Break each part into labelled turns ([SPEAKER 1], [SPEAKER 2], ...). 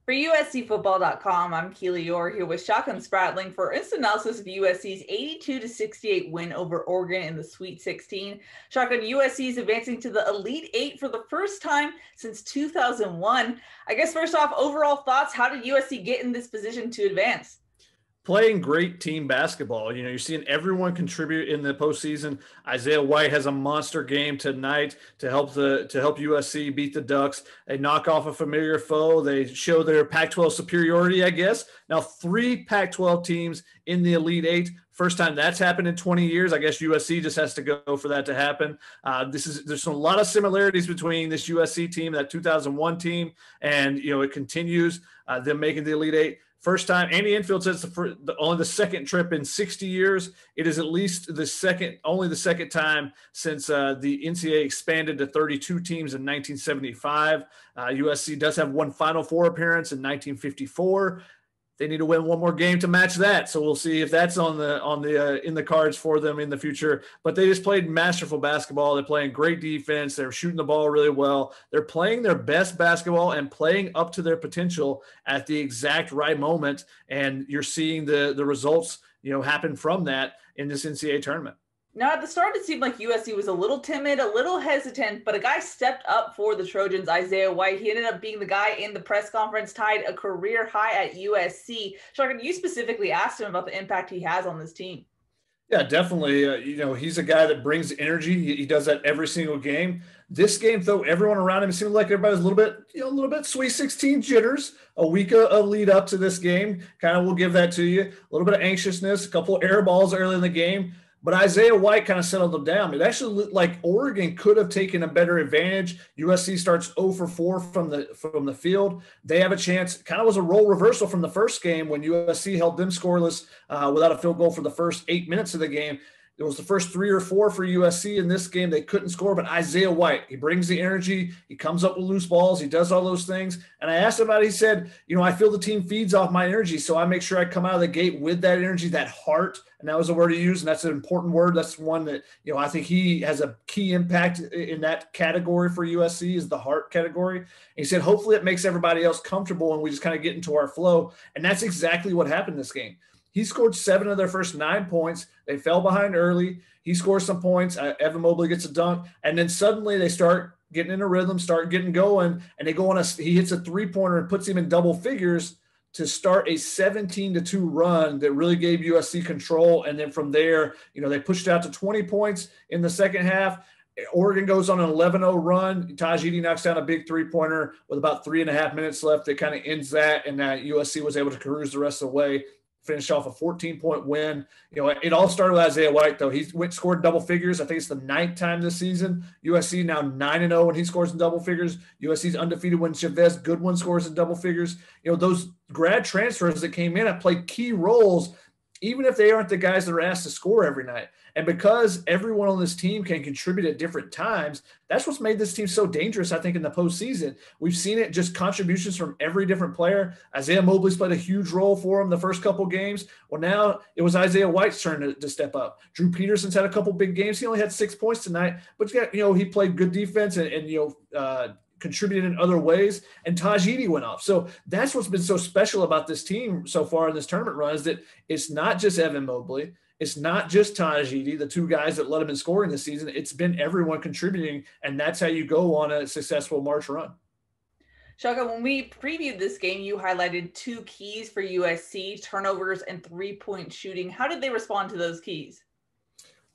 [SPEAKER 1] For USCFootball.com, I'm Keely Eure here with Shotgun Spratling for instant analysis of USC's 82-68 win over Oregon in the Sweet 16. Shotgun, USC is advancing to the Elite Eight for the first time since 2001. I guess first off, overall thoughts, how did USC get in this position to advance?
[SPEAKER 2] Playing great team basketball. You're seeing everyone contribute in the postseason. Isaiah White has a monster game tonight to help USC beat the Ducks. They knock off a familiar foe. They show their Pac-12 superiority, I guess. Now 3 Pac-12 teams in the Elite Eight. First time that's happened in 20 years. I guess USC just has to go for that to happen. There's a lot of similarities between this USC team, that 2001 team, and it continues them making the Elite Eight. First time, Andy Enfield says only the second trip in 60 years. It is at least only the second time since the NCAA expanded to 32 teams in 1975. USC does have one Final Four appearance in 1954. They need to win one more game to match that. So we'll see if that's in the cards for them in the future. But they just played masterful basketball. They're playing great defense. They're shooting the ball really well. They're playing their best basketball and playing up to their potential at the exact right moment. And you're seeing the results, happen from that in this NCAA tournament.
[SPEAKER 1] Now, at the start, it seemed like USC was a little timid, a little hesitant, but a guy stepped up for the Trojans, Isaiah White. He ended up being the guy in the press conference, tied a career high at USC. Shotgun, you specifically asked him about the impact he has on this team.
[SPEAKER 2] Yeah, definitely. He's a guy that brings energy. He does that every single game. This game, though, everyone around him seemed like everybody was a little bit Sweet 16 jitters. A week of lead up to this game, kind of will give that to you. A little bit of anxiousness, a couple of air balls early in the game. But Isaiah White kind of settled them down. It actually looked like Oregon could have taken a better advantage. USC starts 0 for 4 from the field. They have a chance. Kind of was a role reversal from the first game when USC held them scoreless without a field goal for the first 8 minutes of the game. It was the first 3 or 4 for USC in this game. They couldn't score, but Isaiah White, he brings the energy. He comes up with loose balls. He does all those things. And I asked him about it. He said, I feel the team feeds off my energy, so I make sure I come out of the gate with that energy, that heart. And that was a word he used, and that's an important word. That's one that, I think he has a key impact in that category for USC is the heart category. And he said, hopefully it makes everybody else comfortable and we just kind of get into our flow. And that's exactly what happened this game. He scored 7 of their first 9 points. They fell behind early. He scores some points. Evan Mobley gets a dunk. And then suddenly they start getting in a rhythm, start getting going. And they go on he hits a 3-pointer and puts him in double figures to start a 17-2 run that really gave USC control. And then from there, they pushed out to 20 points in the second half. Oregon goes on an 11-0 run. Tajidi knocks down a big 3-pointer with about 3.5 minutes left. That kind of ends that. And USC was able to cruise the rest of the way. Finished off a 14-point win. It all started with Isaiah White, though. He scored double figures. I think it's the 9th time this season. USC now 9-0 when he scores in double figures. USC's undefeated when Chavez Goodwin scores in double figures. Those grad transfers that came in have played key roles, even if they aren't the guys that are asked to score every night. And because everyone on this team can contribute at different times, that's what's made this team so dangerous, I think, in the postseason. We've seen it, just contributions from every different player. Isaiah Mobley's played a huge role for him the first couple games. Well, now it was Isaiah White's turn to step up. Drew Peterson's had a couple big games. He only had 6 points tonight, but he played good defense and contributed in other ways, and Tajidi went off. So that's what's been so special about this team so far in this tournament run is that it's not just Evan Mobley. It's not just Tajidi, the 2 guys that led him in scoring this season. It's been everyone contributing, and that's how you go on a successful March run.
[SPEAKER 1] Shaka, when we previewed this game, you highlighted 2 keys for USC, turnovers and 3-point shooting. How did they respond to those keys?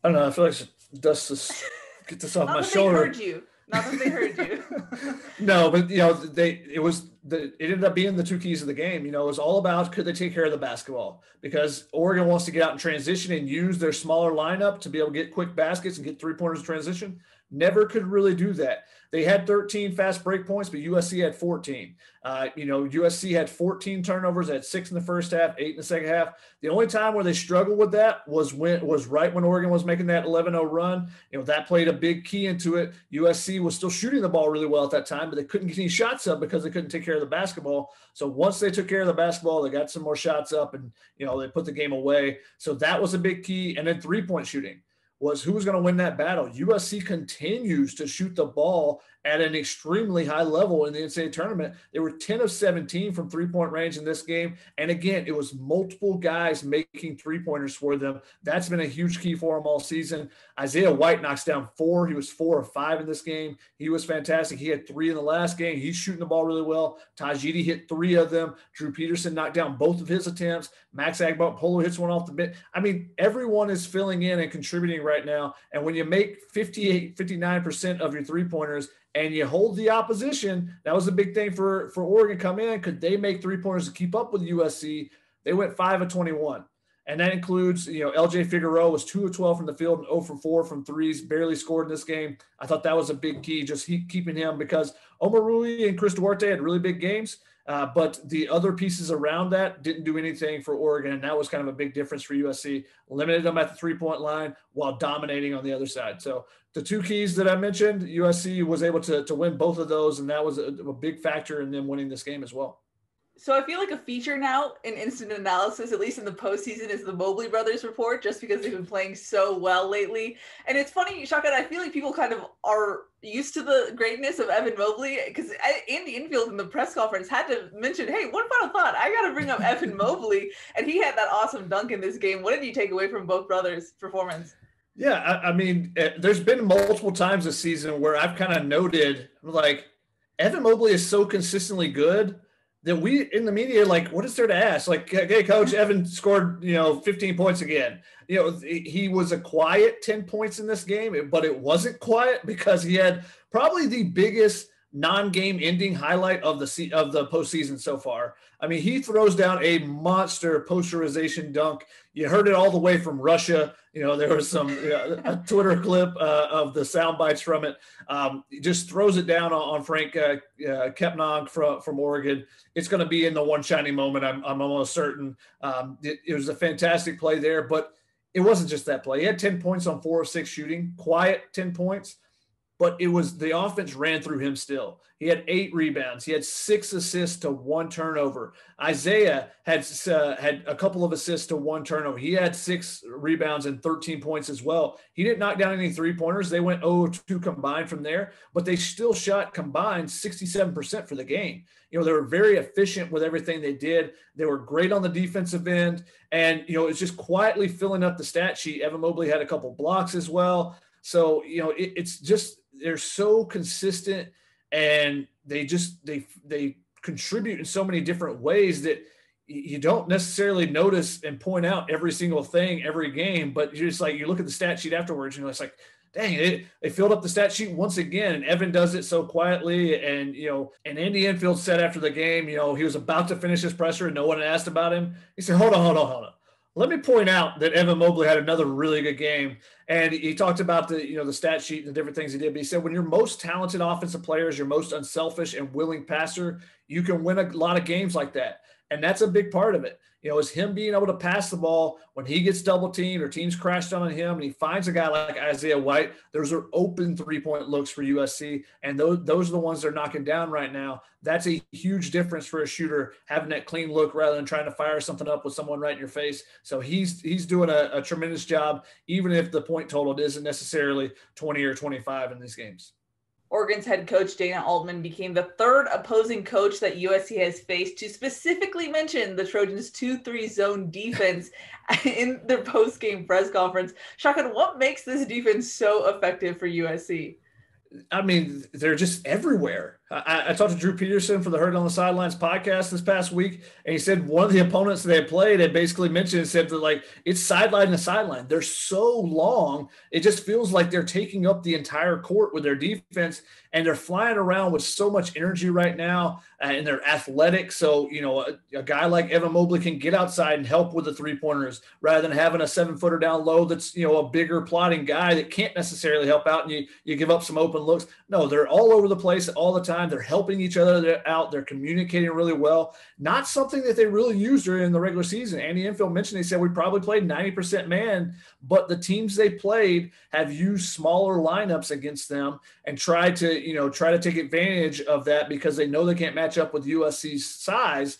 [SPEAKER 2] I don't know. I feel like I should get this off my shoulder.
[SPEAKER 1] Not that they heard you.
[SPEAKER 2] No, but it ended up being the 2 keys of the game. It was all about could they take care of the basketball, because Oregon wants to get out in transition and use their smaller lineup to be able to get quick baskets and get 3-pointers in transition. Never could really do that. They had 13 fast break points, but USC had 14. USC had 14 turnovers, had 6 in the first half, 8 in the second half. The only time where they struggled with that was right when Oregon was making that 11-0 run. That played a big key into it. USC was still shooting the ball really well at that time, but they couldn't get any shots up because they couldn't take care of the basketball. So once they took care of the basketball, they got some more shots up and, they put the game away. So that was a big key. And then 3-point shooting. was who was going to win that battle. USC continues to shoot the ball at an extremely high level in the NCAA tournament. They were 10 of 17 from three-point range in this game. And again, it was multiple guys making three-pointers for them. That's been a huge key for them all season. Isaiah White knocks down 4. He was 4 of 5 in this game. He was fantastic. He had 3 in the last game. He's shooting the ball really well. Tajidi hit 3 of them. Drew Peterson knocked down both of his attempts. Max Agbo-Polo hits one off the bench. I mean, everyone is filling in and contributing right now. And when you make 58, 59% of your three-pointers and you hold the opposition, that was a big thing for Oregon come in. Could they make three-pointers to keep up with USC? They went 5 of 21. And that includes, LJ Figueroa was 2 of 12 from the field and 0 for 4 from threes, barely scored in this game. I thought that was a big key, just keeping him, because Omar Rui and Chris Duarte had really big games. But the other pieces around that didn't do anything for Oregon, and that was kind of a big difference for USC. Limited them at the three-point line while dominating on the other side. So the 2 keys that I mentioned, USC was able to win both of those, and that was a big factor in them winning this game as well.
[SPEAKER 1] So I feel like a feature now in instant analysis, at least in the postseason, is the Mobley Brothers report, just because they've been playing so well lately. And it's funny, Shotgun, I feel like people kind of are used to the greatness of Evan Mobley, because Andy Enfield in the press conference had to mention, hey, one final thought, I got to bring up Evan Mobley. And he had that awesome dunk in this game. What did you take away from both brothers' performance?
[SPEAKER 2] Yeah, I mean, there's been multiple times this season where I've kind of noted, like, Evan Mobley is so consistently good that we in the media, like, what is there to ask? Like, hey, Coach, Evan scored, 15 points again. He was a quiet 10 points in this game, but it wasn't quiet because he had probably the biggest non-game ending highlight of the postseason so far. I mean, he throws down a monster posterization dunk. You heard it all the way from Russia. There was a Twitter clip of the sound bites from it. He just throws it down on Frank Kepnog from Oregon. It's going to be in the one shining moment. I'm almost certain. It was a fantastic play there, but it wasn't just that play. He had 10 points on 4 of 6 shooting, quiet 10 points. But it was the offense ran through him still. He had 8 rebounds. He had 6 assists to 1 turnover. Isaiah had a couple of assists to 1 turnover. He had 6 rebounds and 13 points as well. He didn't knock down any three-pointers. They went 0-2 combined from there, but they still shot combined 67% for the game. They were very efficient with everything they did. They were great on the defensive end. And, it's just quietly filling up the stat sheet. Evan Mobley had a couple blocks as well. So, it's just, they're so consistent, and they contribute in so many different ways that you don't necessarily notice and point out every single thing every game, but you're just like, you look at the stat sheet afterwards, it's like, dang, they filled up the stat sheet once again, and Evan does it so quietly. And, and Andy Enfield said after the game, he was about to finish his presser and no one asked about him. He said, hold on. Let me point out that Evan Mobley had another really good game. And he talked about the stat sheet and the different things he did. But he said, when your most talented offensive player is your most unselfish and willing passer, you can win a lot of games like that. And that's a big part of it. Is him being able to pass the ball when he gets double teamed or teams crashed on him, and he finds a guy like Isaiah White. Those are open 3-point looks for USC, and those are the ones they're knocking down right now. That's a huge difference for a shooter, having that clean look rather than trying to fire something up with someone right in your face. So he's doing a tremendous job, even if the point total isn't necessarily 20 or 25 in these games.
[SPEAKER 1] Oregon's head coach Dana Altman became the 3rd opposing coach that USC has faced to specifically mention the Trojans' 2-3 zone defense in their post-game press conference. Shotgun, what makes this defense so effective for USC?
[SPEAKER 2] I mean, they're just everywhere. I talked to Drew Peterson for the Heard on the Sidelines podcast this past week, and he said one of the opponents they had played had basically mentioned, said that, like, it's sideline to sideline. They're so long, it just feels like they're taking up the entire court with their defense, and they're flying around with so much energy right now, and they're athletic. So, a guy like Evan Mobley can get outside and help with the three-pointers rather than having a 7-footer down low that's, a bigger plotting guy that can't necessarily help out, and you give up some open looks. No, they're all over the place all the time. They're helping each other out. They're communicating really well. Not something that they really used during the regular season. Andy Enfield mentioned, he said, we probably played 90% man, but the teams they played have used smaller lineups against them and tried to take advantage of that because they know they can't match up with USC's size.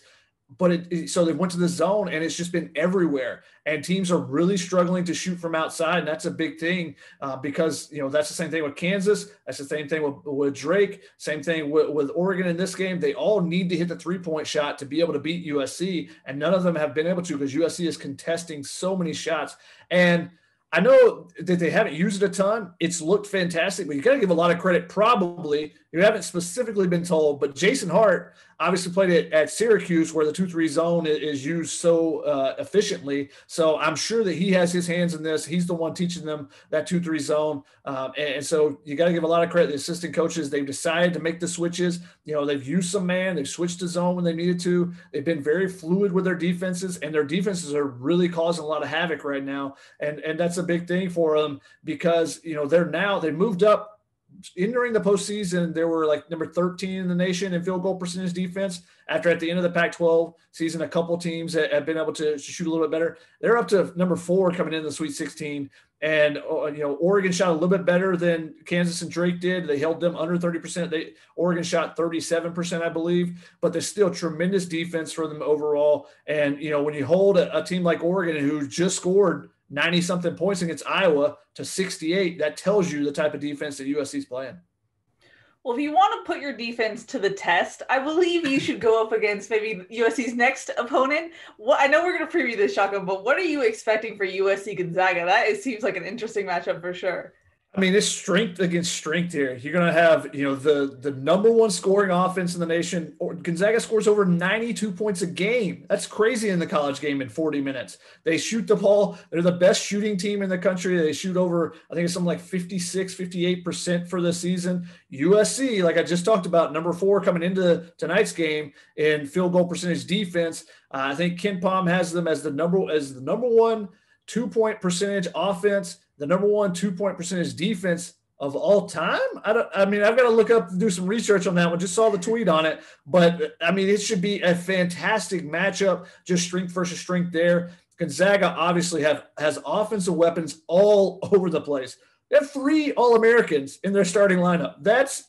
[SPEAKER 2] But so they went to the zone, and it's just been everywhere. And teams are really struggling to shoot from outside, and that's a big thing because that's the same thing with Kansas. That's the same thing with Drake. Same thing with Oregon in this game. They all need to hit the 3-point shot to be able to beat USC, and none of them have been able to because USC is contesting so many shots. And I know that they haven't used it a ton. It's looked fantastic, but you got to give a lot of credit. Probably you haven't specifically been told, but Jason Hart obviously played it at Syracuse where the 2-3 zone is used so efficiently. So I'm sure that he has his hands in this. He's the one teaching them that 2-3 zone. And so you got to give a lot of credit to the assistant coaches. They've decided to make the switches. They've used some man. They've switched to zone when they needed to. They've been very fluid with their defenses, and their defenses are really causing a lot of havoc right now. And that's a big thing for them because, they moved up. During the postseason, they were like number 13 in the nation in field goal percentage defense. After at the end of the Pac-12 season, a couple teams have been able to shoot a little bit better. They're up to number 4 coming into the Sweet 16. And, Oregon shot a little bit better than Kansas and Drake did. They held them under 30%. Oregon shot 37%, I believe, but there's still tremendous defense for them overall. And, when you hold a team like Oregon who just scored 90-something points against Iowa to 68, that tells you the type of defense that USC is playing.
[SPEAKER 1] Well, if you want to put your defense to the test, I believe you should go up against maybe USC's next opponent. I know we're going to preview this, Shotgun, but what are you expecting for USC Gonzaga? Seems like an interesting matchup for sure.
[SPEAKER 2] I mean, it's strength against strength here. You're going to have, the number 1 scoring offense in the nation. Gonzaga scores over 92 points a game. That's crazy in the college game in 40 minutes. They shoot the ball. They're the best shooting team in the country. They shoot over, I think it's something like 56, 58% for the season. USC, like I just talked about, number 4 coming into tonight's game in field goal percentage defense. I think Ken Pom has them as the number 1 2-point percentage offense, the number 1 2-point percentage defense of all time. I've got to look up and do some research on that one. Just saw the tweet on it, but it should be a fantastic matchup, just strength versus strength there. Gonzaga obviously has offensive weapons all over the place. They have 3 All-Americans in their starting lineup. That's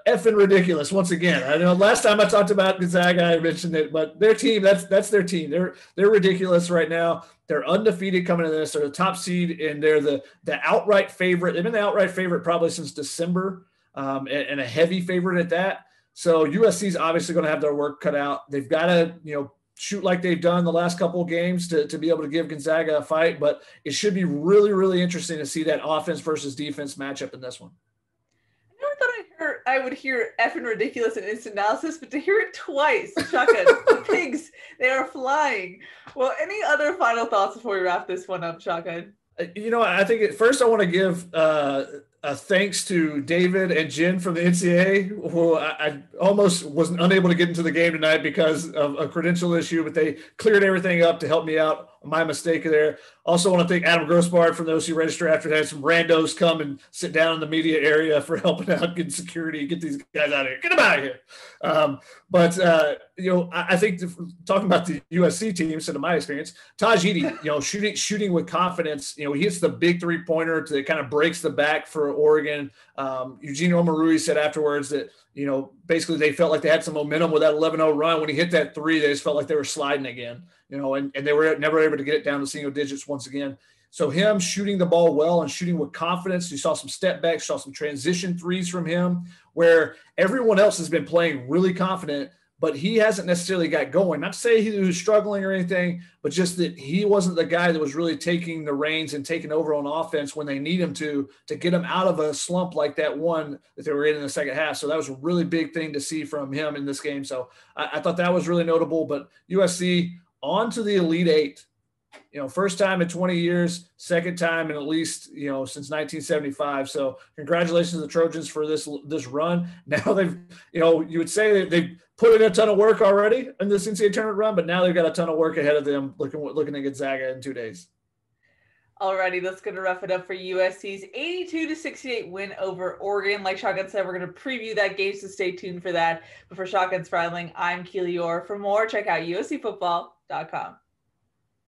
[SPEAKER 2] effing ridiculous. Once again, I know last time I talked about Gonzaga, I mentioned it, but their team, that's their team. They're ridiculous right now. They're undefeated coming into this. They're the top seed, and they're the outright favorite. They've been the outright favorite probably since December, and a heavy favorite at that. So USC is obviously going to have their work cut out. They've got to, shoot like they've done the last couple of games to be able to give Gonzaga a fight, but it should be really, really interesting to see that offense versus defense matchup in this one.
[SPEAKER 1] I would hear effing ridiculous in instant analysis, but to hear it twice, Shotgun, the pigs, they are flying. Well, any other final thoughts before we wrap this one up, Shotgun?
[SPEAKER 2] I think first I want to give thanks to David and Jen from the NCAA, who I almost was unable to get into the game tonight because of a credential issue, but they cleared everything up to help me out. My mistake there. Also want to thank Adam Grossbard from those who register after they had some randos come and sit down in the media area for helping out, getting security, get these guys out of here. Get them out of here. I think talking about the USC team, so to my experience, Taj Edey, shooting with confidence, he hits the big 3-pointer that kind of breaks the back for Oregon. Eugene Omarui said afterwards that, basically they felt like they had some momentum with that 11-0 run. When he hit that 3, they just felt like they were sliding again, and they were never able to get it down to single digits once again. So him shooting the ball well and shooting with confidence, you saw some step backs, saw some transition threes from him where everyone else has been playing really confident, but he hasn't necessarily got going. Not to say he was struggling or anything, but just that he wasn't the guy that was really taking the reins and taking over on offense when they need him to get him out of a slump like that one that they were in the second half. So that was a really big thing to see from him in this game. So I thought that was really notable. But USC on to the Elite Eight. First time in 20 years, second time in at least, since 1975. So congratulations to the Trojans for this run. Now they've, you would say they've put in a ton of work already in this NCAA tournament run, but now they've got a ton of work ahead of them looking at Gonzaga in 2 days.
[SPEAKER 1] Alrighty, that's going to wrap it up for USC's 82-68 win over Oregon. Like Shotgun said, we're going to preview that game, so stay tuned for that. But for Shotgun Spratling, I'm Keely Eure. For more, check out uscfootball.com.